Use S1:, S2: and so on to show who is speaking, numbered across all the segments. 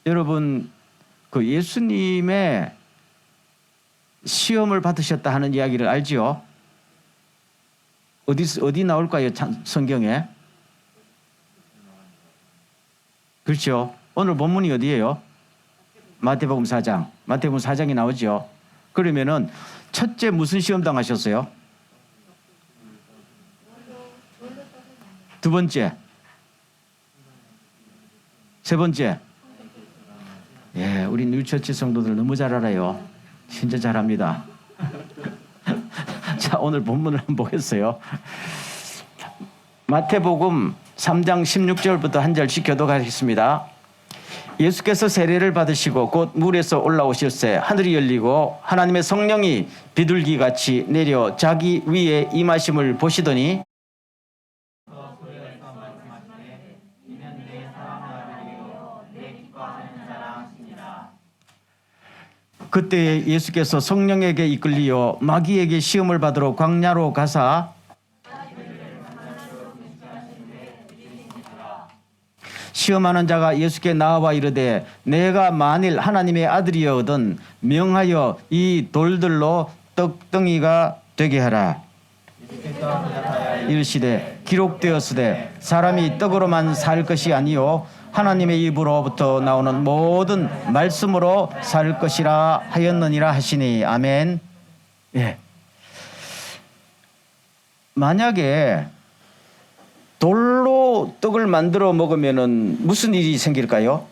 S1: 여러분 그 예수님의 시험을 받으셨다 하는 이야기를 알지요? 어디 나올까요? 성경에? 그렇죠. 오늘 본문이 어디예요? 마태복음 4장. 마태복음 4장이 나오죠. 그러면은 첫째 무슨 시험 당하셨어요? 두 번째, 세 번째. 예, 우리 뉴처치 성도들 너무 잘 알아요. 진짜 잘합니다. 자, 오늘 본문을 한번 보겠어요. 마태복음 3장 16절부터 한 절씩 교독하겠습니다. 예수께서 세례를 받으시고 곧 물에서 올라오실새 하늘이 열리고 하나님의 성령이 비둘기같이 내려 자기 위에 임하심을 보시더니 그때 예수께서 성령에게 이끌리어 마귀에게 시험을 받으러 광야로 가사 시험하는 자가 예수께 나와 이르되 내가 만일 하나님의 아들이여든 명하여 이 돌들로 떡덩이가 되게 하라. 이르시되 기록되었으되 사람이 떡으로만 살 것이 아니요 하나님의 입으로부터 나오는 모든 말씀으로 살 것이라 하였느니라 하시니. 아멘. 예. 만약에 돌로 떡을 만들어 먹으면은 무슨 일이 생길까요?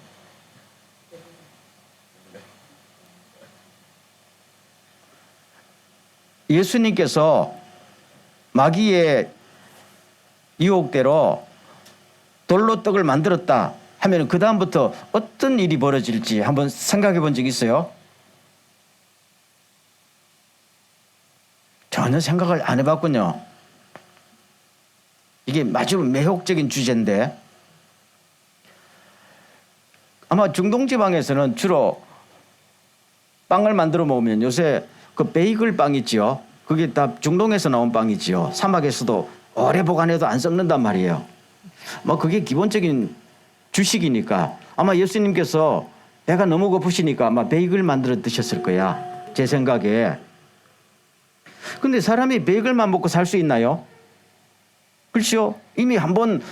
S1: 예수님께서 마귀의 유혹대로 돌로 떡을 만들었다 하면 그 다음부터 어떤 일이 벌어질지 한번 생각해 본 적 있어요? 전혀 생각을 안 해봤군요. 이게 아주 매혹적인 주제인데 아마 중동 지방에서는 주로 빵을 만들어 먹으면 요새 그 베이글 빵 있지요. 그게 다 중동에서 나온 빵이지요. 사막에서도 오래 보관해도 안 썩는단 말이에요. 뭐 그게 기본적인 주식이니까 아마 예수님께서 배가 너무 고프시니까 아마 베이글 만들어 드셨을 거야. 제 생각에. 근데 사람이 베이글만 먹고 살 수 있나요? 그렇죠? 이미 한번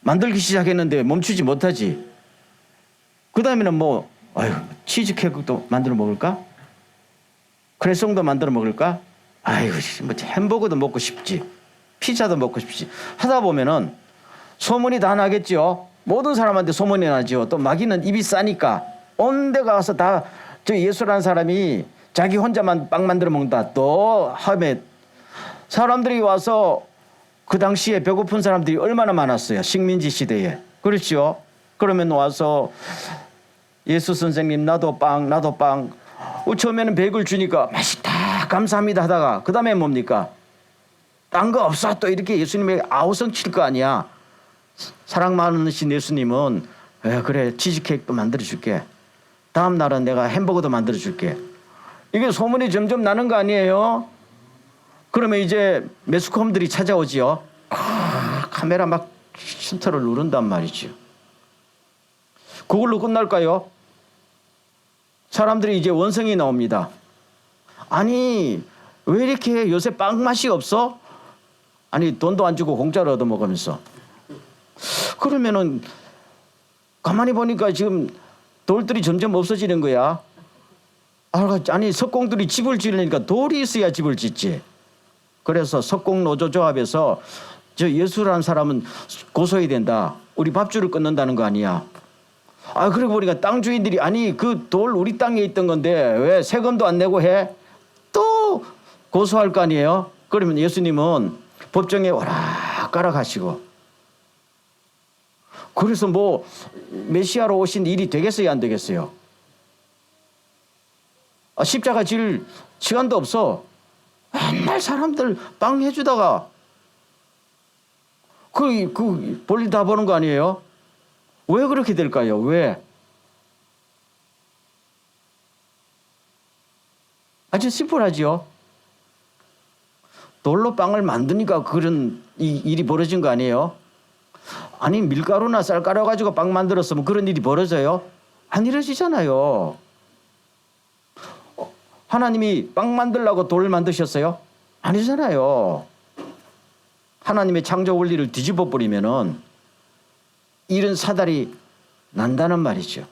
S1: 만들기 시작했는데 멈추지 못하지. 그 다음에는 뭐 치즈케이크도 만들어 먹을까? 크레송도 만들어 먹을까? 아이고 뭐 햄버거도 먹고 싶지. 피자도 먹고 싶지. 하다 보면은 소문이 다 나겠죠. 모든 사람한테 소문이 나죠. 또 마귀는 입이 싸니까 온 데 가서 다 저 예수라는 사람이 자기 혼자만 빵 만들어 먹는다 또 하면 사람들이 와서 그 당시에 배고픈 사람들이 얼마나 많았어요. 식민지 시대에. 그렇죠? 그러면 와서 예수 선생님 나도 빵. 처음에는 100을 주니까 맛있다 감사합니다 하다가 그 다음에 뭡니까? 딴 거 없어 또 이렇게 예수님에게 아우성 칠 거 아니야. 사랑 많으신 예수님은 그래 치즈케이크도 만들어줄게. 다음 날은 내가 햄버거도 만들어줄게. 이게 소문이 점점 나는 거 아니에요? 그러면 이제 매스컴들이 찾아오지요. 카메라 막 슈터를 누른단 말이죠. 그걸로 끝날까요? 사람들이 이제 원성이 나옵니다. 아니 왜 이렇게 요새 빵 맛이 없어? 아니 돈도 안 주고 공짜로 얻어먹으면서. 그러면은 가만히 보니까 지금 돌들이 점점 없어지는 거야. 아니 석공들이 집을 지으려니까 돌이 있어야 집을 짓지. 그래서 석공노조조합에서 저 예수라는 사람은 고소해야 된다. 우리 밥줄을 끊는다는 거 아니야. 그러고 보니까 땅 주인들이 아니 그 돌 우리 땅에 있던 건데 왜 세금도 안 내고 해? 또 고소할 거 아니에요. 그러면 예수님은 법정에 오락가락 하시고 그래서 뭐 메시아로 오신 일이 되겠어요 안 되겠어요? 십자가 질 시간도 없어. 맨날 사람들 빵 해주다가 그 볼일 다 보는 거 아니에요? 왜 그렇게 될까요? 왜? 아주 심플하지요. 돌로 빵을 만드니까 그런 일이 벌어진 거 아니에요? 아니 밀가루나 쌀 깔아가지고 빵 만들었으면 그런 일이 벌어져요? 안 이루어지잖아요. 하나님이 빵 만들라고 돌을 만드셨어요? 아니잖아요. 하나님의 창조 원리를 뒤집어 버리면은 이런 사달이 난다는 말이죠.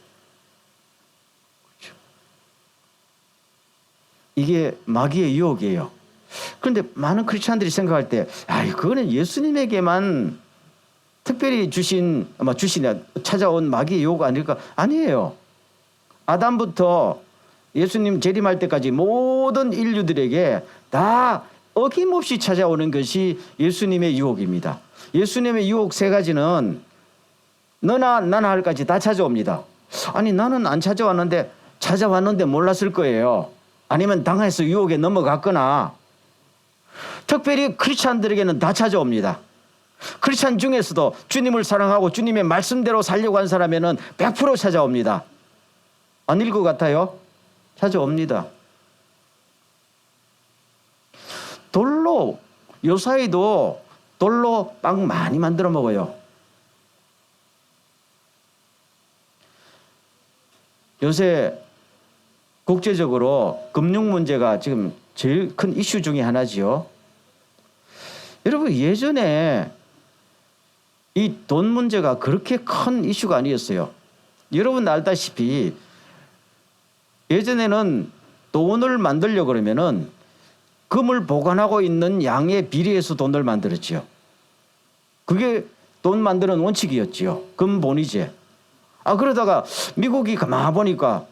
S1: 그렇죠. 이게 마귀의 유혹이에요. 그런데 많은 크리스찬들이 생각할 때, 그거는 예수님에게만 특별히 찾아온 마귀의 유혹 아닐까? 아니에요. 아담부터 예수님 재림할 때까지 모든 인류들에게 다 어김없이 찾아오는 것이 예수님의 유혹입니다. 예수님의 유혹 세 가지는 너나 나나 할까지 다 찾아옵니다. 아니 나는 안 찾아왔는데 찾아왔는데 몰랐을 거예요. 아니면 당해서 유혹에 넘어갔거나. 특별히 크리스찬들에게는 다 찾아옵니다. 크리스찬 중에서도 주님을 사랑하고 주님의 말씀대로 살려고 한 사람에는 100% 찾아옵니다. 아닐 것 같아요? 찾아옵니다. 돌로, 요사이도 돌로 빵 많이 만들어 먹어요. 요새 국제적으로 금융 문제가 지금 제일 큰 이슈 중에 하나지요. 여러분, 예전에 이 돈 문제가 그렇게 큰 이슈가 아니었어요. 여러분 알다시피 예전에는 돈을 만들려고 그러면은 금을 보관하고 있는 양에 비례해서 돈을 만들었지요. 그게 돈 만드는 원칙이었지요. 금본위제. 그러다가 미국이 가만 보니까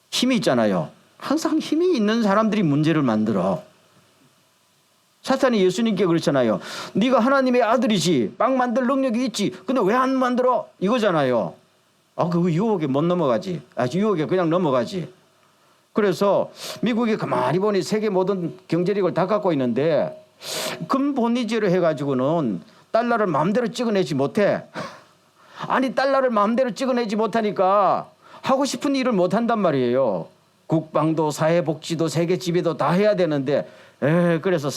S1: 힘이 있잖아요. 항상 힘이 있는 사람들이 문제를 만들어. 사탄이 예수님께 그랬잖아요. 네가 하나님의 아들이지, 빵 만들 능력이 있지, 근데 왜 안 만들어? 이거잖아요. 그거 유혹에 못 넘어가지. 유혹에 그냥 넘어가지. 그래서 미국이 가만히 보니 세계 모든 경제력을 다 갖고 있는데 금본위제로 해가지고는 달러를 마음대로 찍어내지 못해. 아니 달러를 마음대로 찍어내지 못하니까 하고 싶은 일을 못한단 말이에요. 국방도 사회복지도 세계 지배도 다 해야 되는데 그래서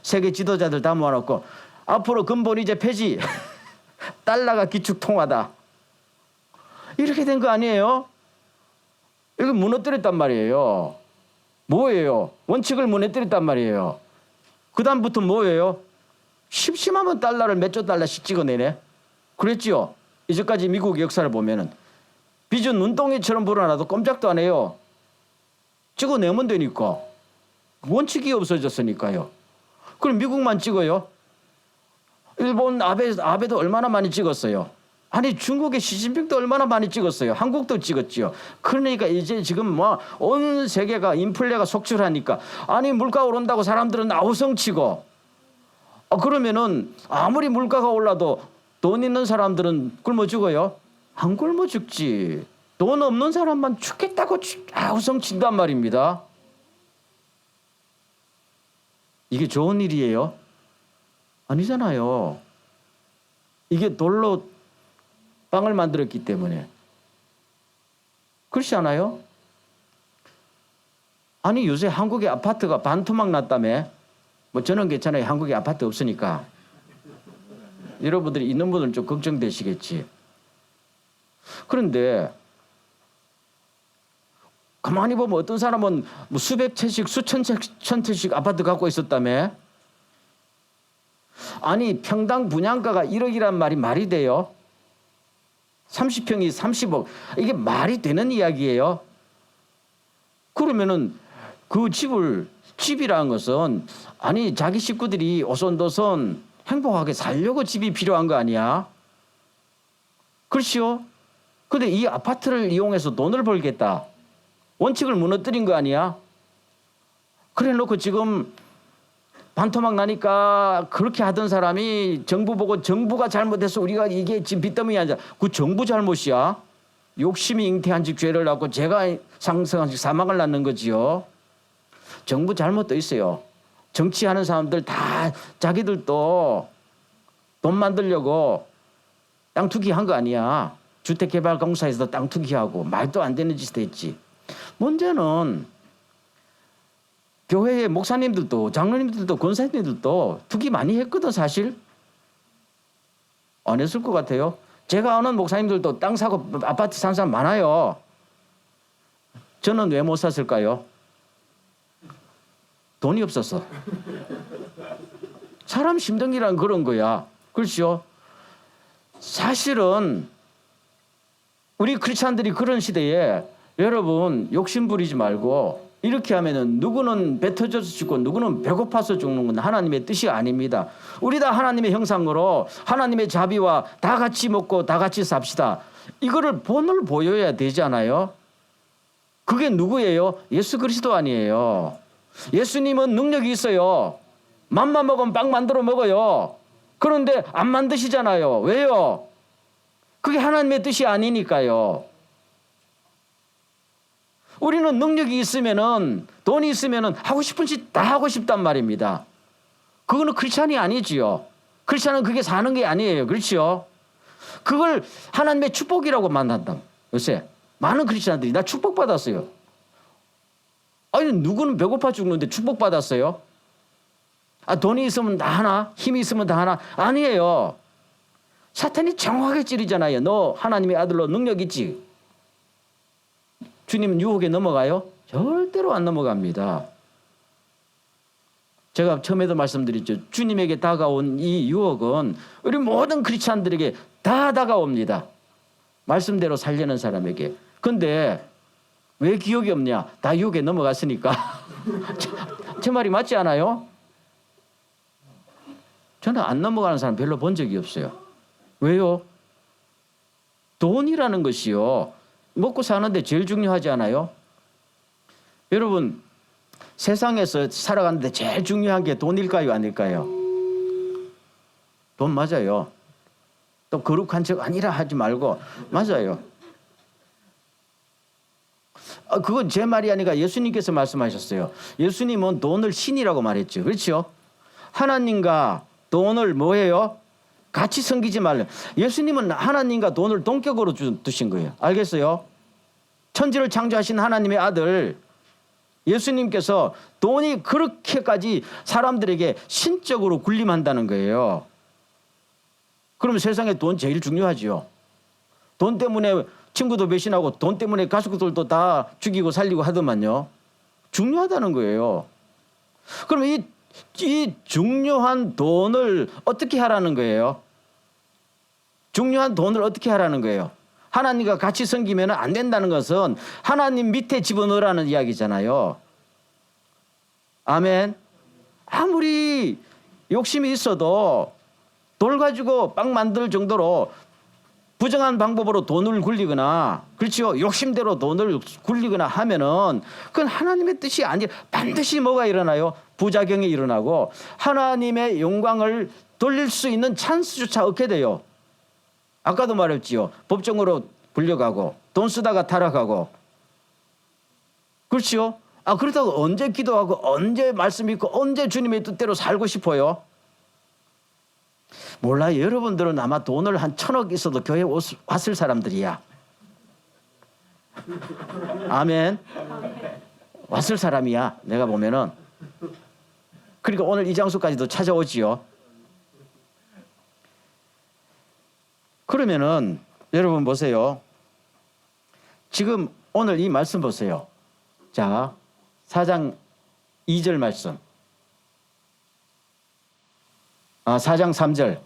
S1: 세계 지도자들 다 모아놓고 앞으로 금본위제 폐지. 달러가 기축통화다. 이렇게 된 거 아니에요? 이거 무너뜨렸단 말이에요. 뭐예요? 원칙을 무너뜨렸단 말이에요. 그 다음부터 뭐예요? 심심하면 달러를 몇 조 달러씩 찍어내네. 그랬지요. 이제까지 미국 역사를 보면은 빚은 눈덩이처럼 불어나도 꼼짝도 안 해요. 찍어내면 되니까. 원칙이 없어졌으니까요. 그럼 미국만 찍어요? 일본 아베도 얼마나 많이 찍었어요. 아니 중국의 시진핑도 얼마나 많이 찍었어요. 한국도 찍었지요. 그러니까 이제 지금 온 세계가 인플레가 속출하니까 아니 물가 오른다고 사람들은 아우성치고 그러면은 아무리 물가가 올라도 돈 있는 사람들은 굶어 죽어요? 안 굶어 죽지. 돈 없는 사람만 죽겠다고 아우성친단 말입니다. 이게 좋은 일이에요? 아니잖아요. 이게 돌로 빵을 만들었기 때문에. 그렇지 않아요? 아니 요새 한국의 아파트가 반토막 났다며. 저는 괜찮아요. 한국에 아파트 없으니까. 여러분들이 있는 분들은 좀 걱정되시겠지. 그런데 가만히 보면 어떤 사람은 수백 채씩 수천 채씩 아파트 갖고 있었다며. 아니 평당 분양가가 1억이란 말이 돼요? 30평이 30억. 이게 말이 되는 이야기예요? 그러면은 그 집이라는 것은 아니 자기 식구들이 오손도손 행복하게 살려고 집이 필요한 거 아니야? 그렇지요? 근데 이 아파트를 이용해서 돈을 벌겠다. 원칙을 무너뜨린 거 아니야? 그래 놓고 지금 반토막 나니까 그렇게 하던 사람이 정부 보고 정부가 잘못해서 우리가 이게 지금 빚더미 아니라 그 정부 잘못이야. 욕심이 잉태한 즉 죄를 낳고 죄가 상성한 즉 사망을 낳는 거지요. 정부 잘못도 있어요. 정치하는 사람들 다 자기들도 돈 만들려고 땅 투기한 거 아니야. 주택개발공사에서도 땅 투기하고 말도 안 되는 짓을 했지. 문제는 교회의 목사님들도 장로님들도 권사님들도 투기 많이 했거든. 사실 안 했을 것 같아요. 제가 아는 목사님들도 땅 사고 아파트 산 사람 많아요. 저는 왜 못 샀을까요? 돈이 없었어. 사람 심정이란 그런 거야. 그렇죠? 사실은 우리 크리스찬들이 그런 시대에 여러분 욕심 부리지 말고 이렇게 하면은 누구는 배 터져서 죽고 누구는 배고파서 죽는 건 하나님의 뜻이 아닙니다. 우리 다 하나님의 형상으로 하나님의 자비와 다 같이 먹고 다 같이 삽시다. 이거를 본을 보여야 되잖아요. 그게 누구예요? 예수 그리스도 아니에요. 예수님은 능력이 있어요. 맘만 먹으면 빵 만들어 먹어요. 그런데 안 만드시잖아요. 왜요? 그게 하나님의 뜻이 아니니까요. 우리는 능력이 있으면은 돈이 있으면은 하고 싶은 짓 다 하고 싶단 말입니다. 그거는 크리스찬이 아니지요. 크리스찬은 그게 사는 게 아니에요. 그렇죠? 그걸 하나님의 축복이라고 만난다. 요새 많은 크리스찬들이 나 축복받았어요. 아니 누구는 배고파 죽는데 축복받았어요? 아 돈이 있으면 다 하나? 힘이 있으면 다 하나? 아니에요. 사탄이 정확하게 찌르잖아요. 너 하나님의 아들로 능력 있지? 주님은 유혹에 넘어가요? 절대로 안 넘어갑니다. 제가 처음에도 말씀드렸죠. 주님에게 다가온 이 유혹은 우리 모든 크리스찬들에게 다 다가옵니다. 말씀대로 살려는 사람에게. 근데 왜 기억이 없냐? 다 유혹에 넘어갔으니까. 제 말이 맞지 않아요? 저는 안 넘어가는 사람 별로 본 적이 없어요. 왜요? 돈이라는 것이요. 먹고 사는데 제일 중요하지 않아요? 여러분 세상에서 살아가는데 제일 중요한 게 돈일까요? 아닐까요? 돈 맞아요. 또 거룩한 척 아니라 하지 말고 맞아요. 그건 제 말이 아니라 예수님께서 말씀하셨어요. 예수님은 돈을 신이라고 말했죠. 그렇죠? 하나님과 돈을 뭐예요? 같이 섬기지 말래. 예수님은 하나님과 돈을 동격으로 두신 거예요. 알겠어요? 천지를 창조하신 하나님의 아들 예수님께서 돈이 그렇게까지 사람들에게 신적으로 군림한다는 거예요. 그러면 세상에 돈 제일 중요하죠. 돈 때문에 친구도 배신하고 돈 때문에 가족들도 다 죽이고 살리고 하더만요. 중요하다는 거예요. 그러면 이 중요한 돈을 어떻게 하라는 거예요? 중요한 돈을 어떻게 하라는 거예요? 하나님과 같이 섬기면 안 된다는 것은 하나님 밑에 집어넣으라는 이야기잖아요. 아멘. 아무리 욕심이 있어도 돌 가지고 빵 만들 정도로 부정한 방법으로 돈을 굴리거나 그렇죠. 욕심대로 돈을 굴리거나 하면은 그건 하나님의 뜻이 아니라 반드시 뭐가 일어나요? 부작용이 일어나고 하나님의 영광을 돌릴 수 있는 찬스조차 얻게 돼요. 아까도 말했지요. 법정으로 불려가고 돈 쓰다가 타락하고 그렇죠. 그렇다고 언제 기도하고 언제 말씀 읽고 언제 주님의 뜻대로 살고 싶어요? 몰라요. 여러분들은 아마 돈을 한 1,000억 있어도 교회 왔을 사람들이야. 아멘. 왔을 사람이야. 내가 보면은. 그러니까 오늘 이 장소까지도 찾아오지요. 그러면은 여러분 보세요. 지금 오늘 이 말씀 보세요. 자, 4장 2절 말씀. 4장 3절.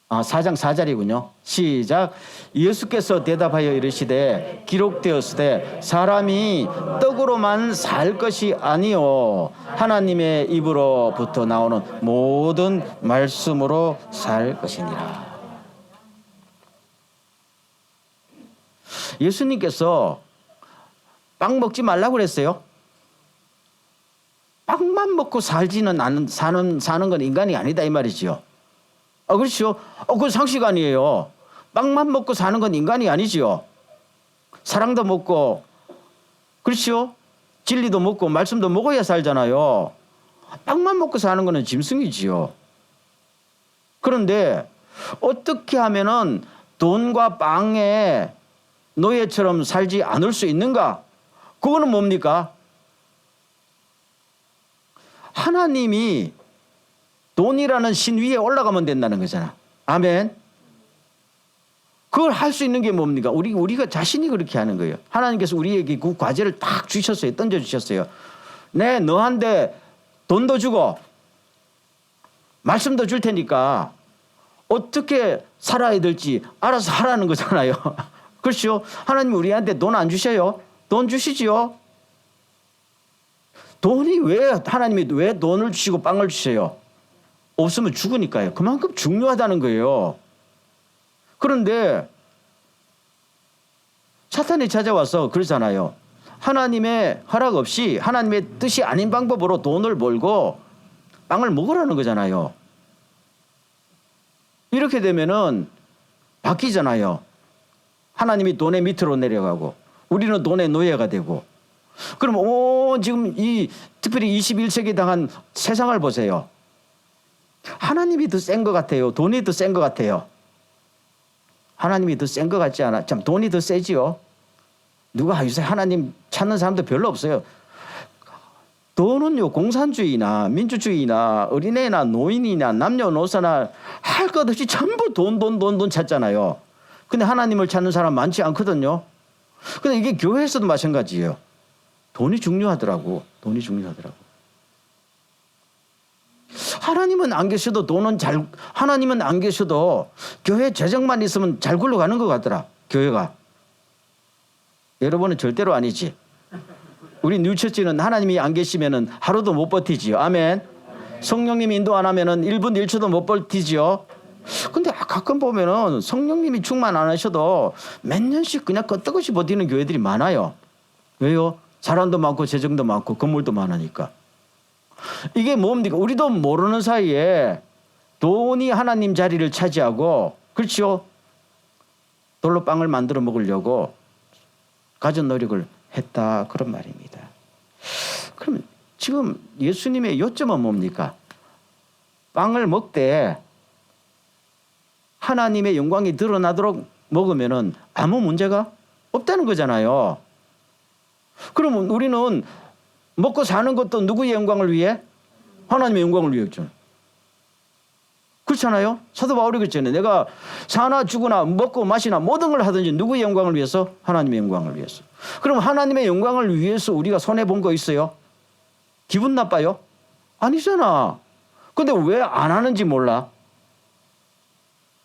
S1: 4장 4절이군요. 시작. 예수께서 대답하여 이르시되 기록되었으되 사람이 떡으로만 살 것이 아니요 하나님의 입으로부터 나오는 모든 말씀으로 살 것이니라. 예수님께서 빵 먹지 말라고 그랬어요. 빵만 먹고 살지는 사는 건 인간이 아니다 이 말이지요. 그렇죠. 그건 상식 아니에요. 빵만 먹고 사는 건 인간이 아니지요. 사랑도 먹고, 그렇죠. 진리도 먹고 말씀도 먹어야 살잖아요. 빵만 먹고 사는 거는 짐승이지요. 그런데 어떻게 하면은 돈과 빵의 노예처럼 살지 않을 수 있는가? 그거는 뭡니까? 하나님이 돈이라는 신 위에 올라가면 된다는 거잖아. 아멘. 그걸 할 수 있는 게 뭡니까? 우리가 자신이 그렇게 하는 거예요. 하나님께서 우리에게 그 과제를 딱 주셨어요. 던져주셨어요. 네, 너한테 돈도 주고 말씀도 줄 테니까 어떻게 살아야 될지 알아서 하라는 거잖아요. 그렇죠? 하나님 우리한테 돈 안 주셔요? 돈 주시지요? 하나님이 왜 돈을 주시고 빵을 주세요? 없으면 죽으니까요. 그만큼 중요하다는 거예요. 그런데 사탄이 찾아와서 그러잖아요. 하나님의 허락 없이 하나님의 뜻이 아닌 방법으로 돈을 벌고 빵을 먹으라는 거잖아요. 이렇게 되면은 바뀌잖아요. 하나님이 돈의 밑으로 내려가고 우리는 돈의 노예가 되고. 그럼 지금 특별히 21세기 당한 세상을 보세요. 하나님이 더 센 것 같아요? 돈이 더 센 것 같아요? 하나님이 더 센 것 같지 않아? 참 돈이 더 세지요. 누가 요새 하나님 찾는 사람도 별로 없어요. 돈은요, 공산주의나 민주주의나 어린애나 노인이나 남녀노소나 할 것 없이 전부 돈 찾잖아요. 근데 하나님을 찾는 사람 많지 않거든요. 근데 이게 교회에서도 마찬가지예요. 돈이 중요하더라고. 돈이 중요하더라고. 하나님은 안 계셔도 하나님은 안 계셔도 교회 재정만 있으면 잘 굴러가는 것 같더라. 교회가. 여러분은 절대로 아니지. 우리 뉴처치는 하나님이 안 계시면은 하루도 못 버티지요. 아멘. 성령님이 인도 안 하면은 1분 1초도 못 버티지요. 근데 가끔 보면은 성령님이 충만 안 하셔도 몇 년씩 그냥 끄떡없이 버티는 교회들이 많아요. 왜요? 사람도 많고 재정도 많고 건물도 많으니까. 이게 뭡니까? 우리도 모르는 사이에 돈이 하나님 자리를 차지하고, 그렇죠? 돌로 빵을 만들어 먹으려고 가진 노력을 했다, 그런 말입니다. 그럼 지금 예수님의 요점은 뭡니까? 빵을 먹되 하나님의 영광이 드러나도록 먹으면은 아무 문제가 없다는 거잖아요. 그러면 우리는 먹고 사는 것도 누구의 영광을 위해? 하나님의 영광을 위해죠. 그렇잖아요. 사도 바울이 그랬잖아요. 내가 사나 죽으나 먹고 마시나 모든 걸 하든지 누구의 영광을 위해서? 하나님의 영광을 위해서. 그럼 하나님의 영광을 위해서 우리가 손해본 거 있어요? 기분 나빠요? 아니잖아. 근데 왜 안 하는지 몰라?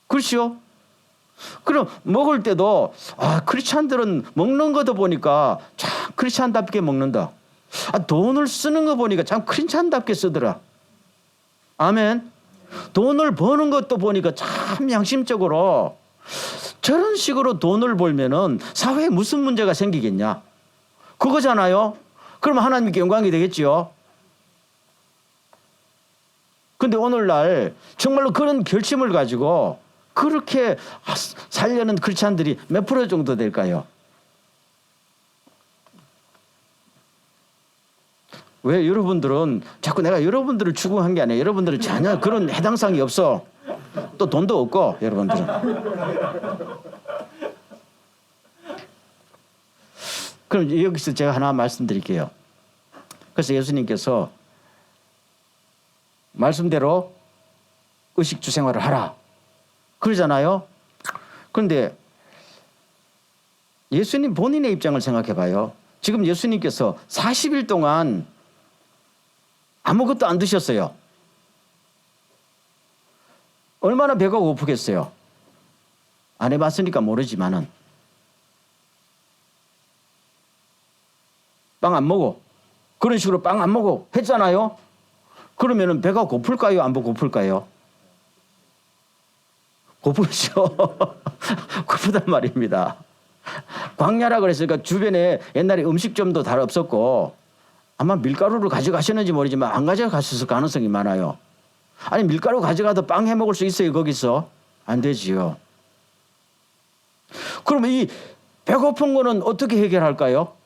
S1: 그렇죠? 그럼 먹을 때도 크리스찬들은 먹는 것도 보니까 참 크리스찬답게 먹는다. 돈을 쓰는 거 보니까 참 크리스찬답게 쓰더라. 아멘. 돈을 버는 것도 보니까 참 양심적으로 저런 식으로 돈을 벌면은 사회에 무슨 문제가 생기겠냐? 그거잖아요. 그럼 하나님께 영광이 되겠지요. 근데 오늘날 정말로 그런 결심을 가지고 그렇게 살려는 크리스찬들이 몇 프로 정도 될까요? 왜 여러분들은 자꾸 내가 여러분들을 추궁한 게 아니에요. 여러분들은 전혀 그런 해당상이 없어. 또 돈도 없고 여러분들은. 그럼 여기서 제가 하나 말씀드릴게요. 그래서 예수님께서 말씀대로 의식주 생활을 하라 그러잖아요. 그런데 예수님 본인의 입장을 생각해 봐요. 지금 예수님께서 40일 동안 아무것도 안 드셨어요. 얼마나 배가 고프겠어요. 안 해봤으니까 모르지만은. 빵 안 먹어. 그런 식으로 빵 안 먹어 했잖아요. 그러면은 배가 고플까요? 안 고플까요? 고프죠. 고프단 말입니다. 광야라 그랬으니까 주변에 옛날에 음식점도 다 없었고 아마 밀가루를 가져가셨는지 모르지만 안 가져갔을 가능성이 많아요. 아니 밀가루 가져가도 빵 해 먹을 수 있어요 거기서? 안 되지요. 그러면 이 배고픈 거는 어떻게 해결할까요?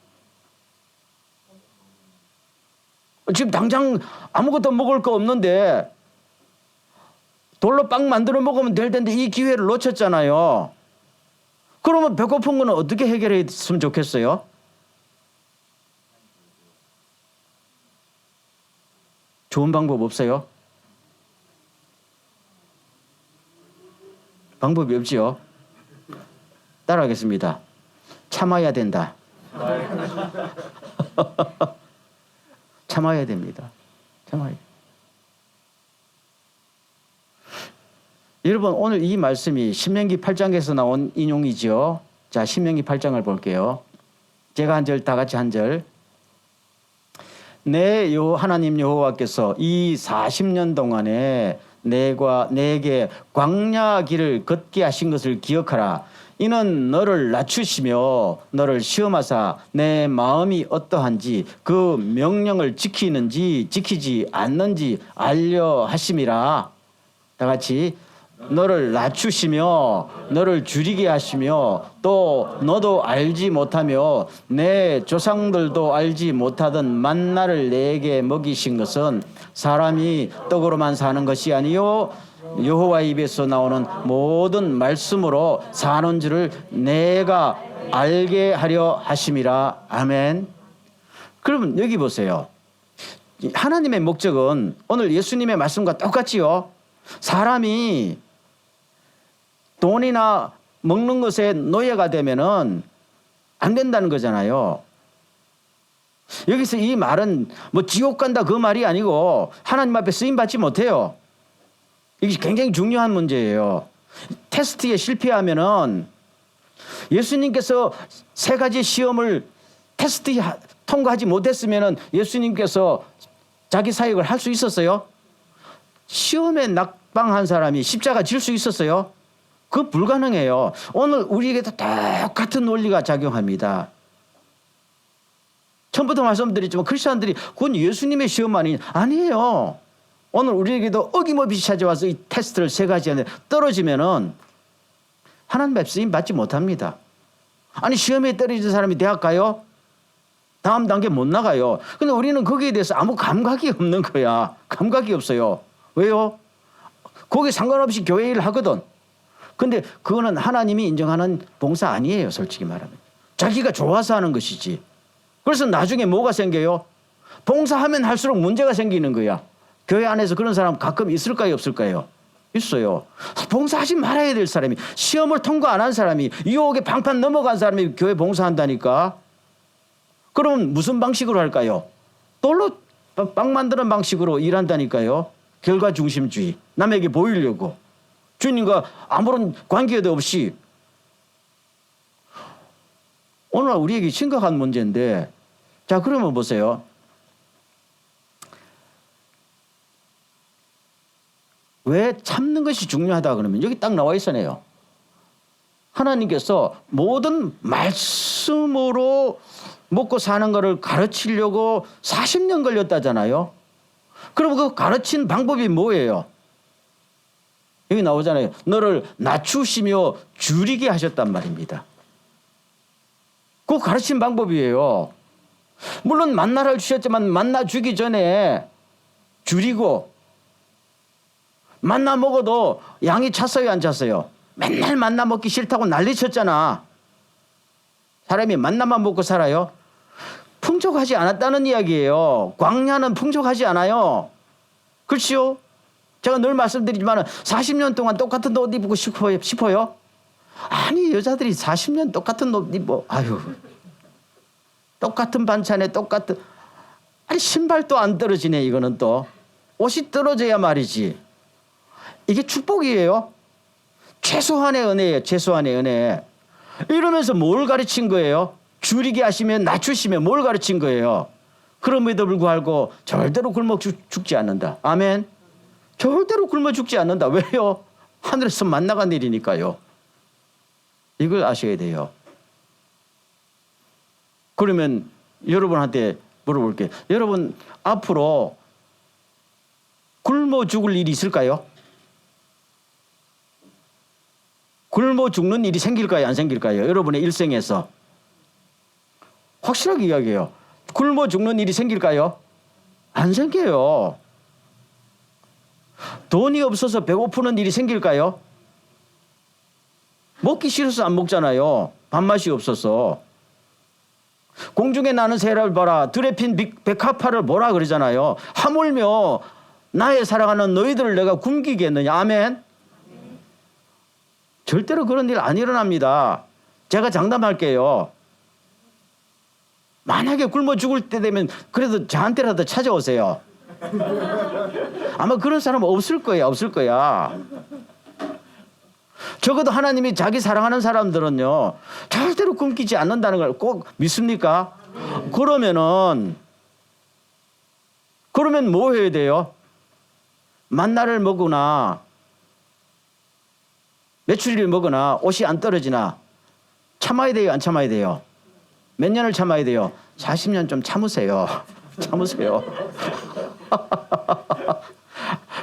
S1: 지금 당장 아무것도 먹을 거 없는데 돌로 빵 만들어 먹으면 될 텐데 이 기회를 놓쳤잖아요. 그러면 배고픈 거는 어떻게 해결했으면 좋겠어요? 좋은 방법 없어요? 방법이 없지요. 따라하겠습니다. 참아야 된다. 참아야 됩니다. 참아야. 여러분 오늘 이 말씀이 신명기 8장에서 나온 인용이죠. 자, 신명기 8장을 볼게요. 제가 한 절 다 같이 한 절. 내 하나님 여호와께서 이 40년 동안에 내게 광야 길을 걷게 하신 것을 기억하라. 이는 너를 낮추시며 너를 시험하사 내 마음이 어떠한지 그 명령을 지키는지 지키지 않는지 알려 하심이라. 다 같이. 너를 낮추시며 너를 줄이게 하시며 또 너도 알지 못하며 내 조상들도 알지 못하던 만나를 내게 먹이신 것은 사람이 떡으로만 사는 것이 아니요 여호와 입에서 나오는 모든 말씀으로 사는 줄을 내가 알게 하려 하심이라. 아멘. 그러면 여기 보세요. 하나님의 목적은 오늘 예수님의 말씀과 똑같지요. 사람이 돈이나 먹는 것에 노예가 되면은 안 된다는 거잖아요. 여기서 이 말은 뭐 지옥 간다 그 말이 아니고 하나님 앞에 쓰임 받지 못해요. 이게 굉장히 중요한 문제예요. 테스트에 실패하면은 예수님께서 세 가지 시험을 테스트 통과하지 못했으면은 예수님께서 자기 사역을 할 수 있었어요? 시험에 낙방한 사람이 십자가 질 수 있었어요? 그거 불가능해요. 오늘 우리에게도 똑같은 논리가 작용합니다. 처음부터 말씀드렸지만 크리스천들이 그건 예수님의 시험 아니에요. 오늘 우리에게도 어김없이 찾아와서 이 테스트를 세 가지 안에 떨어지면은 하나님 앞에 쓰임 받지 못합니다. 아니 시험에 떨어진 사람이 대학 가요? 다음 단계 못 나가요. 근데 우리는 거기에 대해서 아무 감각이 없는 거야. 감각이 없어요. 왜요? 거기 상관없이 교회 일을 하거든. 근데 그거는 하나님이 인정하는 봉사 아니에요. 솔직히 말하면. 자기가 좋아서 하는 것이지. 그래서 나중에 뭐가 생겨요? 봉사하면 할수록 문제가 생기는 거야. 교회 안에서 그런 사람 가끔 있을까요? 없을까요? 있어요. 봉사하지 말아야 될 사람이, 시험을 통과 안 한 사람이, 유혹에 방판 넘어간 사람이 교회 봉사한다니까. 그럼 무슨 방식으로 할까요? 돌로 빵 만드는 방식으로 일한다니까요. 결과 중심주의. 남에게 보이려고. 주님과 아무런 관계도 없이. 오늘 우리에게 심각한 문제인데, 자, 그러면 보세요. 왜 참는 것이 중요하다 그러면 여기 딱 나와 있어요. 하나님께서 모든 말씀으로 먹고 사는 것을 가르치려고 40년 걸렸다잖아요. 그럼 그 가르친 방법이 뭐예요? 여기 나오잖아요. 너를 낮추시며 줄이게 하셨단 말입니다. 그 가르친 방법이에요. 물론 만나를 주셨지만 만나 주기 전에 줄이고, 만나 먹어도 양이 찼어요 안 찼어요? 맨날 만나 먹기 싫다고 난리쳤잖아. 사람이 만나만 먹고 살아요? 풍족하지 않았다는 이야기예요. 광야는 풍족하지 않아요. 그렇지요? 제가 늘 말씀드리지만 40년 동안 똑같은 옷 입고 싶어요? 아니 여자들이 40년 똑같은 옷 입어. 아유, 똑같은 반찬에 똑같은, 아니 신발도 안 떨어지네. 이거는 또 옷이 떨어져야 말이지. 이게 축복이에요. 최소한의 은혜예요. 최소한의 은혜. 이러면서 뭘 가르친 거예요? 줄이게 하시면 낮추시면 뭘 가르친 거예요? 그럼에도 불구하고 절대로 굶어 죽지 않는다. 아멘. 절대로 굶어 죽지 않는다. 왜요? 하늘에서 만나가 내리니까요. 이걸 아셔야 돼요. 그러면 여러분한테 물어볼게요. 여러분 앞으로 굶어 죽을 일이 있을까요? 굶어 죽는 일이 생길까요? 안 생길까요? 여러분의 일생에서. 확실하게 이야기해요. 굶어 죽는 일이 생길까요? 안 생겨요. 돈이 없어서 배고프는 일이 생길까요? 먹기 싫어서 안 먹잖아요. 밥맛이 없어서. 공중에 나는 새를 봐라. 들에 핀 백합화를 보라 그러잖아요. 하물며 나의 사랑하는 너희들을 내가 굶기겠느냐. 아멘. 절대로 그런 일 안 일어납니다. 제가 장담할게요. 만약에 굶어 죽을 때 되면 그래도 저한테라도 찾아오세요. 아마 그런 사람은 없을 거야, 없을 거야. 적어도 하나님이 자기 사랑하는 사람들은요, 절대로 굶기지 않는다는 걸 꼭 믿습니까? 그러면 뭐 해야 돼요? 만나를 먹으나, 메추리를 먹으나, 옷이 안 떨어지나, 참아야 돼요, 안 참아야 돼요? 몇 년을 참아야 돼요? 40년 좀 참으세요. 참으세요.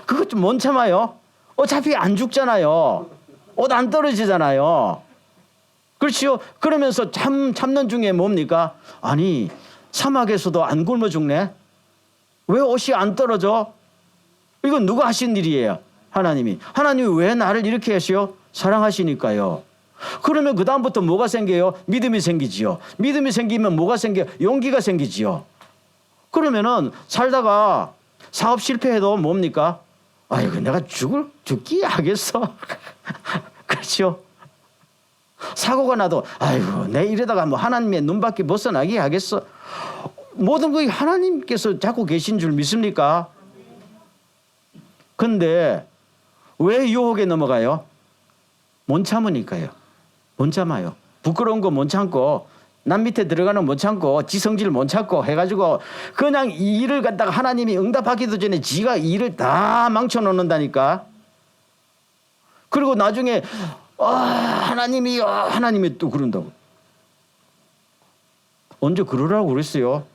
S1: 그것 좀 못 참아요? 어차피 안 죽잖아요. 옷 안 떨어지잖아요. 그렇지요? 그러면서 참는 중에 뭡니까? 아니, 사막에서도 안 굶어 죽네? 왜 옷이 안 떨어져? 이건 누가 하신 일이에요? 하나님이. 하나님이 왜 나를 이렇게 하시오? 사랑하시니까요. 그러면 그 다음부터 뭐가 생겨요? 믿음이 생기지요. 믿음이 생기면 뭐가 생겨요? 용기가 생기지요. 그러면은 살다가 사업 실패해도 뭡니까? 아이고, 내가 죽기 하겠어. 그렇죠? 사고가 나도 아이고, 내 이러다가 뭐 하나님의 눈밖에 벗어나게 하겠어. 모든 것이 하나님께서 잡고 계신 줄 믿습니까? 근데 왜 유혹에 넘어가요? 못 참으니까요. 못 참아요. 부끄러운 거 못 참고, 남 밑에 들어가는 못 참고, 지 성질 못 참고 해가지고 그냥 이 일을 갖다가 하나님이 응답하기도 전에 지가 이 일을 다 망쳐놓는다니까. 그리고 나중에 하나님이 또 그런다고. 언제 그러라고 그랬어요?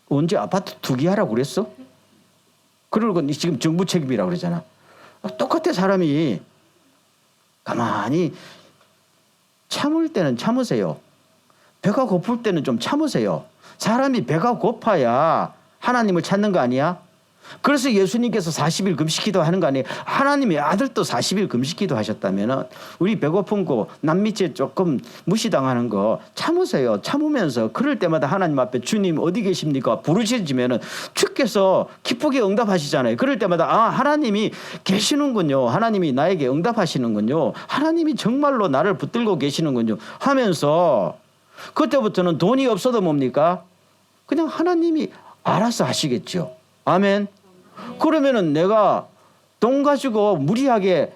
S1: 언제 아파트 투기하라고 그랬어? 그러고 지금 정부 책임이라고 그러잖아. 똑같아. 사람이 가만히 참을 때는 참으세요. 배가 고플 때는 좀 참으세요. 사람이 배가 고파야 하나님을 찾는 거 아니야? 그래서 예수님께서 40일 금식기도 하는 거 아니에요? 하나님의 아들도 40일 금식기도 하셨다면 우리 배고픈 거 남 밑에 조금 무시당하는 거 참으세요. 참으면서 그럴 때마다 하나님 앞에 주님 어디 계십니까? 부르짖으면 주께서 기쁘게 응답하시잖아요. 그럴 때마다 하나님이 계시는군요. 하나님이 나에게 응답하시는군요. 하나님이 정말로 나를 붙들고 계시는군요 하면서 그때부터는 돈이 없어도 뭡니까? 그냥 하나님이 알아서 하시겠죠. 아멘. 그러면은 내가 돈 가지고 무리하게,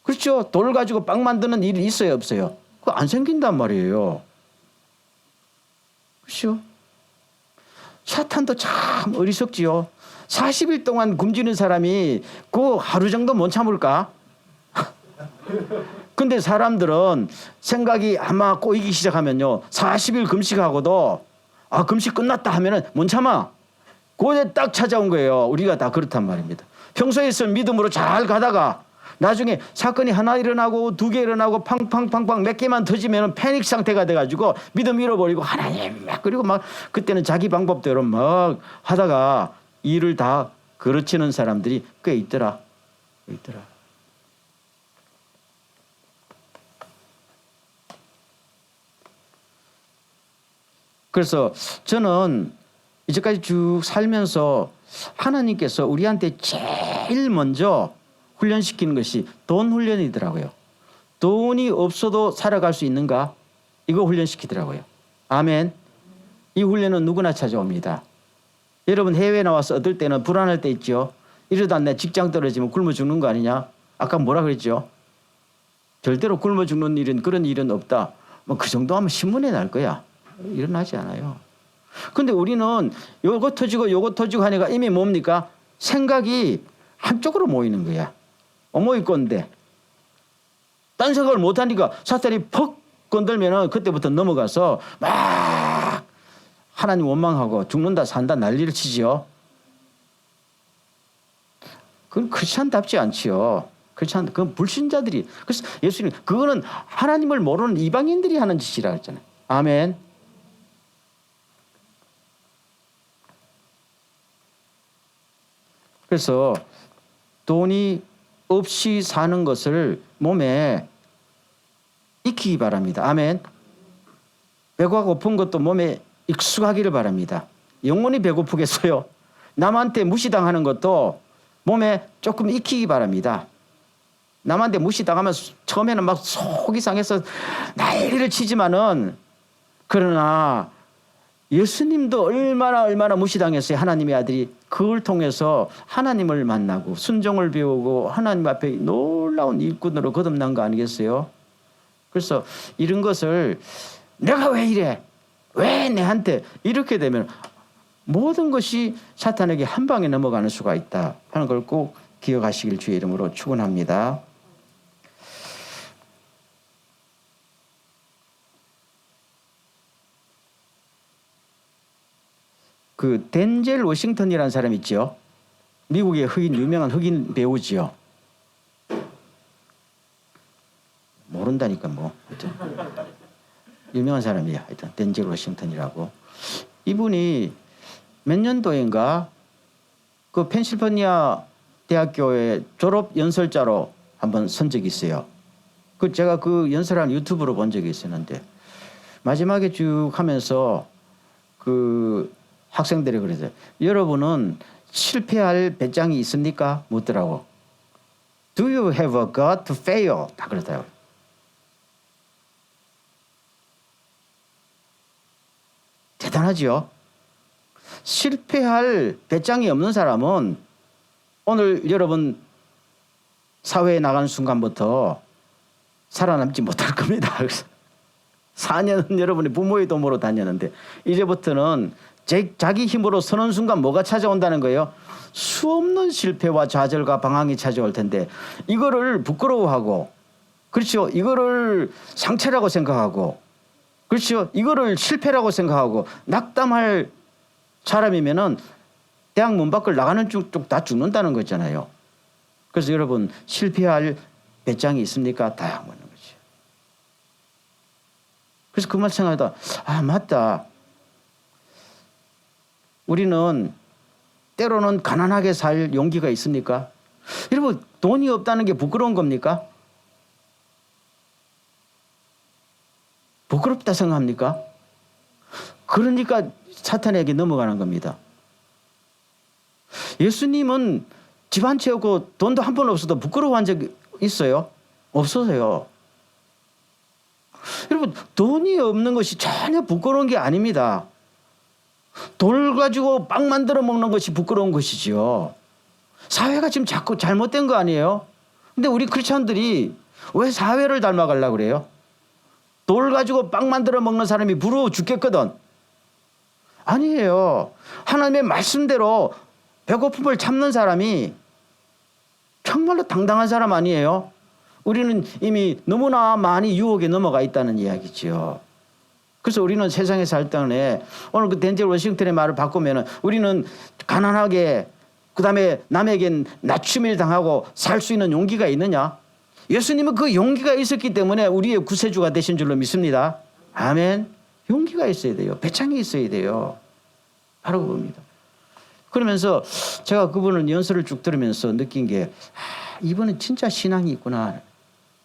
S1: 그렇죠? 돌 가지고 빵 만드는 일이 있어요, 없어요? 그거 안 생긴단 말이에요. 그렇죠? 사탄도 참 어리석지요. 40일 동안 굶주린 사람이 그 하루 정도 못 참을까? 근데 사람들은 생각이 아마 꼬이기 시작하면요, 40일 금식하고도 금식 끝났다 하면은 못 참아. 그게 딱 찾아온 거예요. 우리가 다 그렇단 말입니다. 평소에는 믿음으로 잘 가다가 나중에 사건이 하나 일어나고 두 개 일어나고 팡팡팡팡 몇 개만 터지면 패닉 상태가 돼가지고 믿음 잃어버리고 하나님 그리고 막 그때는 자기 방법대로 막 하다가 일을 다 그르치는 사람들이 꽤 있더라. 그래서 저는 이제까지 쭉 살면서 하나님께서 우리한테 제일 먼저 훈련시키는 것이 돈 훈련이더라고요. 돈이 없어도 살아갈 수 있는가? 이거 훈련시키더라고요. 아멘. 이 훈련은 누구나 찾아옵니다. 여러분 해외에 나와서 얻을 때는 불안할 때 있죠. 이러다 내 직장 떨어지면 굶어 죽는 거 아니냐? 아까 뭐라 그랬죠? 절대로 굶어 죽는 일은 그런 일은 없다. 뭐 그 정도 하면 신문에 날 거야. 일어나지 않아요. 근데 우리는 요거 터지고 하니까 이미 뭡니까? 생각이 한쪽으로 모이는 거야. 모일 건데. 딴 생각을 못 하니까 사탄이 퍽 건들면은 그때부터 넘어가서 막 하나님 원망하고 죽는다 산다 난리를 치지요. 그건 크리스찬답지 않지요. 그건 불신자들이. 그래서 예수님 그거는 하나님을 모르는 이방인들이 하는 짓이라 했잖아요. 아멘. 그래서 돈이 없이 사는 것을 몸에 익히기 바랍니다. 아멘. 배가 고픈 것도 몸에 익숙하기를 바랍니다. 영원히 배고프겠어요? 남한테 무시당하는 것도 몸에 조금 익히기 바랍니다. 남한테 무시당하면 처음에는 막 속이 상해서 난리를 치지만은, 그러나 예수님도 얼마나 무시당했어요. 하나님의 아들이. 그걸 통해서 하나님을 만나고 순종을 배우고 하나님 앞에 놀라운 일꾼으로 거듭난 거 아니겠어요? 그래서 이런 것을 내가 왜 이래? 왜 내한테? 이렇게 되면 모든 것이 사탄에게 한 방에 넘어가는 수가 있다 하는 걸 꼭 기억하시길 주의 이름으로 축원합니다. 그 덴젤 워싱턴이라는 사람 있죠. 미국의 유명한 흑인 배우지요. 모른다니까 뭐. 유명한 사람이야. 하여튼 덴젤 워싱턴이라고. 이분이 몇 년도인가 그 펜실베니아 대학교의 졸업 연설자로 한번 선 적이 있어요. 그 제가 그 연설한 유튜브로 본 적이 있었는데, 마지막에 쭉 하면서 그 학생들이 그러죠. 여러분은 실패할 배짱이 있습니까? 묻더라고. Do you have a God to fail? 다 그러더라고요. 대단하죠? 실패할 배짱이 없는 사람은 오늘 여러분 사회에 나가는 순간부터 살아남지 못할 겁니다. 그래서 4년은 여러분이 부모의 도모로 다녔는데 이제부터는 자기 힘으로 서는 순간 뭐가 찾아온다는 거예요? 수없는 실패와 좌절과 방황이 찾아올 텐데, 이거를 부끄러워하고, 그렇죠? 이거를 상처라고 생각하고, 그렇죠? 이거를 실패라고 생각하고 낙담할 사람이면은 대학 문 밖을 나가는 쪽 다 죽는다는 거잖아요. 그래서 여러분 실패할 배짱이 있습니까? 다 묻는 거죠. 그래서 그 말 생각하다, 아 맞다. 우리는 때로는 가난하게 살 용기가 있습니까? 여러분 돈이 없다는 게 부끄러운 겁니까? 부끄럽다 생각합니까? 그러니까 사탄에게 넘어가는 겁니다. 예수님은 집 한 채 없고 돈도 한 번 없어도 부끄러워한 적 있어요? 없어서요. 여러분 돈이 없는 것이 전혀 부끄러운 게 아닙니다. 돌 가지고 빵 만들어 먹는 것이 부끄러운 것이지요. 사회가 지금 자꾸 잘못된 거 아니에요? 근데 우리 크리스천들이 왜 사회를 닮아가려고 그래요? 돌 가지고 빵 만들어 먹는 사람이 부러워 죽겠거든. 아니에요. 하나님의 말씀대로 배고픔을 참는 사람이 정말로 당당한 사람 아니에요? 우리는 이미 너무나 많이 유혹에 넘어가 있다는 이야기죠. 그래서 우리는 세상에 살 때는 오늘 그 덴젤 워싱턴의 말을 바꾸면 우리는 가난하게 그다음에 남에겐 낮춤을 당하고 살 수 있는 용기가 있느냐? 예수님은 그 용기가 있었기 때문에 우리의 구세주가 되신 줄로 믿습니다. 아멘. 용기가 있어야 돼요. 배짱이 있어야 돼요. 바로 그겁니다. 그러면서 제가 그분을 연설을 쭉 들으면서 느낀 게, 이분은 진짜 신앙이 있구나.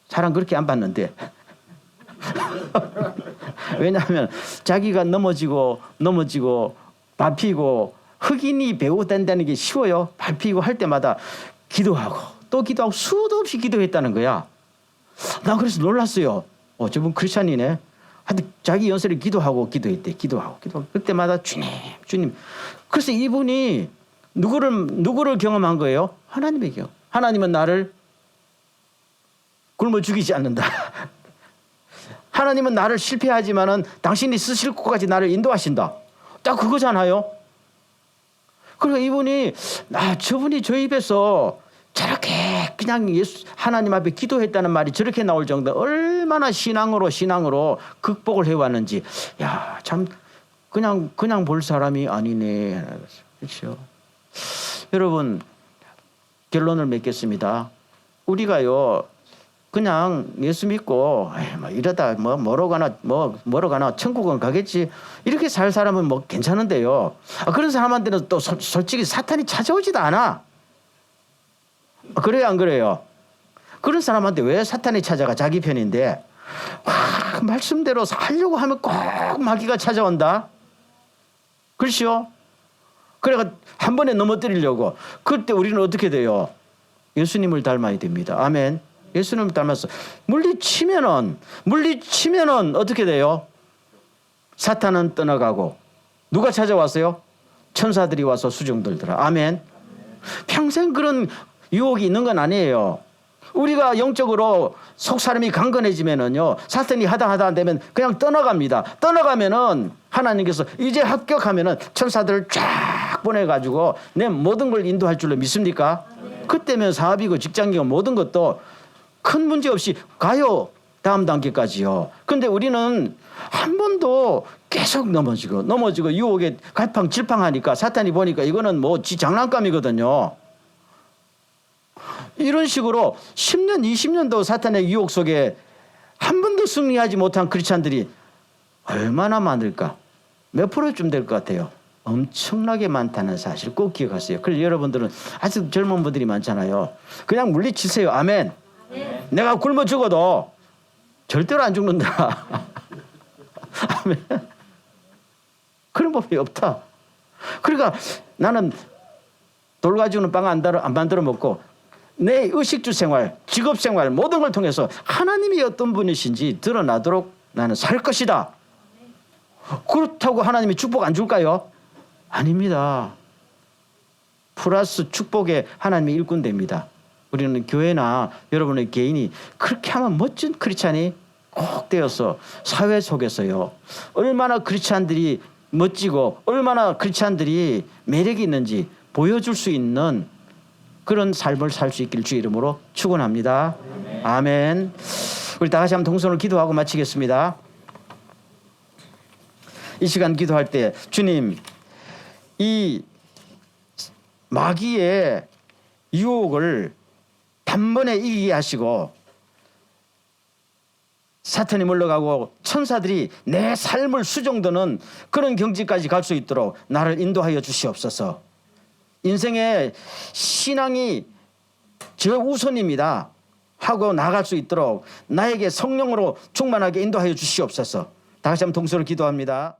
S1: 사람 그렇게 안 봤는데. 왜냐하면 자기가 넘어지고 밟히고, 흑인이 배우 된다는 게 쉬워요. 밟히고 할 때마다 기도하고 또 기도하고 수도 없이 기도했다는 거야. 난 그래서 놀랐어요. 저분 크리스찬이네. 하여튼 자기 연설에 기도하고 기도했대. 기도하고 그때마다 주님. 그래서 이분이 누구를 경험한 거예요? 하나님의 경험. 하나님은 나를 굶어 죽이지 않는다. 하나님은 나를 실패하지만은 당신이 쓰실 곳까지 나를 인도하신다. 딱 그거잖아요. 그러니까 이분이 저분이 저 입에서 저렇게 그냥 하나님 앞에 기도했다는 말이 저렇게 나올 정도 얼마나 신앙으로 극복을 해왔는지, 야, 참 그냥 볼 사람이 아니네. 그렇죠. 여러분 결론을 맺겠습니다. 우리가요 그냥 예수 믿고 이러다 뭐로 가나 천국은 가겠지 이렇게 살 사람은 뭐 괜찮은데요. 그런 사람한테는 또 솔직히 사탄이 찾아오지도 않아. 그래요 안 그래요? 그런 사람한테 왜 사탄이 찾아가? 자기 편인데 말씀대로 살려고 하면 꼭 마귀가 찾아온다. 그렇죠? 그래가 한 번에 넘어뜨리려고. 그때 우리는 어떻게 돼요? 예수님을 닮아야 됩니다. 아멘. 예수님을 닮았어. 물리치면은 어떻게 돼요? 사탄은 떠나가고 누가 찾아왔어요? 천사들이 와서 수종들더라. 아멘. 평생 그런 유혹이 있는 건 아니에요. 우리가 영적으로 속 사람이 강건해지면은요, 사탄이 하다 되면 그냥 떠나갑니다. 떠나가면은 하나님께서 이제 합격하면은 천사들을 쫙 보내가지고 내 모든 걸 인도할 줄로 믿습니까? 그때면 사업이고 직장이고 모든 것도 큰 문제 없이 가요. 다음 단계까지요. 근데 우리는 한 번도 계속 넘어지고 유혹에 갈팡질팡하니까 사탄이 보니까 이거는 뭐 지 장난감이거든요. 이런 식으로 10년, 20년도 사탄의 유혹 속에 한 번도 승리하지 못한 크리스찬들이 얼마나 많을까? 몇 프로쯤 될 것 같아요? 엄청나게 많다는 사실 꼭 기억하세요. 그래서 여러분들은 아직 젊은 분들이 많잖아요. 그냥 물리치세요. 아멘. 내가 굶어 죽어도 절대로 안 죽는다. 아멘. 그런 법이 없다. 그러니까 나는 돌 가지고는 빵 안 만들어 먹고 내 의식주 생활, 직업 생활 모든 걸 통해서 하나님이 어떤 분이신지 드러나도록 나는 살 것이다. 그렇다고 하나님이 축복 안 줄까요? 아닙니다. 플러스 축복에 하나님이 일꾼 됩니다. 우리는 교회나 여러분의 개인이 그렇게 하면 멋진 크리스찬이 꼭 되어서 사회 속에서요, 얼마나 크리스찬들이 멋지고 얼마나 크리스찬들이 매력이 있는지 보여줄 수 있는 그런 삶을 살 수 있길 주 이름으로 축원합니다. 아멘. 우리 다 같이 한번 동선을 기도하고 마치겠습니다. 이 시간 기도할 때 주님, 이 마귀의 유혹을 단번에 이기게 하시고 사탄이 물러가고 천사들이 내 삶을 수종드는 그런 경지까지 갈 수 있도록 나를 인도하여 주시옵소서. 인생의 신앙이 저 우선입니다 하고 나갈 수 있도록 나에게 성령으로 충만하게 인도하여 주시옵소서. 다 같이 한번 동서로 기도합니다.